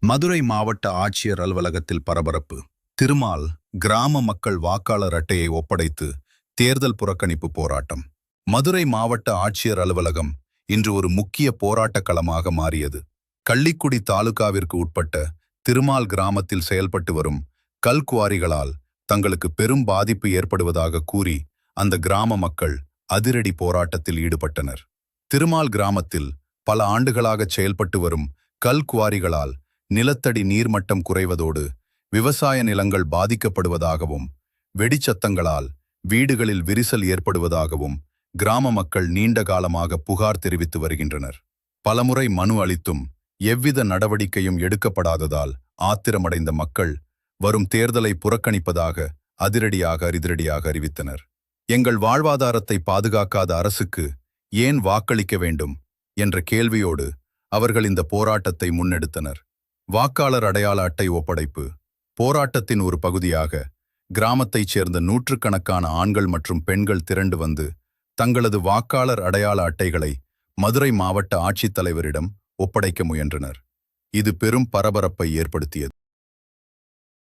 மதுரை மாவட்ட ஆட்சியர் அலுவலகத்தில் பரபரப்பு. திருமால் கிராம மக்கள் வாக்காளர் அட்டையை ஒப்படைத்து தேர்தல் புறக்கணிப்பு போராட்டம். மதுரை மாவட்ட ஆட்சியர் அலுவலகம் இன்று ஒரு முக்கிய போராட்ட களமாக மாறியது. கள்ளிக்குடி தாலுகாவிற்கு உட்பட்ட திருமால் கிராமத்தில் செயல்பட்டு வரும் கல்குவாரிகளால் தங்களுக்கு பெரும் பாதிப்பு ஏற்படுவதாக கூறி அந்த கிராம மக்கள் அதிரடி போராட்டத்தில் ஈடுபட்டனர். திருமால் கிராமத்தில் பல ஆண்டுகளாக செயல்பட்டு வரும் கல்குவாரிகளால் நிலத்தடி நீர்மட்டம் குறைவதோடு விவசாய நிலங்கள் பாதிக்கப்படுவதாகவும் வெடிச்சத்தங்களால் வீடுகளில் விரிசல் ஏற்படுவதாகவும் கிராம மக்கள் நீண்ட காலமாக புகார் தெரிவித்து வருகின்றனர். பலமுறை மனு அளித்தும் எவ்வித நடவடிக்கையும் எடுக்கப்படாததால் ஆத்திரமடைந்த மக்கள் வரும் தேர்தலை புறக்கணிப்பதாக அதிரடியாக அறிவித்தனர். எங்கள் வாழ்வாதாரத்தை பாதுகாக்காத அரசுக்கு ஏன் வாக்களிக்க வேண்டும் என்ற கேள்வியோடு அவர்கள் இந்த போராட்டத்தை முன்னெடுத்தனர். வாக்காளர் அடையாள அட்டை ஒப்படைப்பு போராட்டத்தின் ஒரு பகுதியாக கிராமத்தைச் சேர்ந்த நூற்றுக்கணக்கான ஆண்கள் மற்றும் பெண்கள் திரண்டு வந்து தங்களது வாக்காளர் அடையாள அட்டைகளை மதுரை மாவட்ட ஆட்சித்தலைவரிடம் ஒப்படைக்க முயன்றனர். இது பெரும் பரபரப்பை ஏற்படுத்தியது.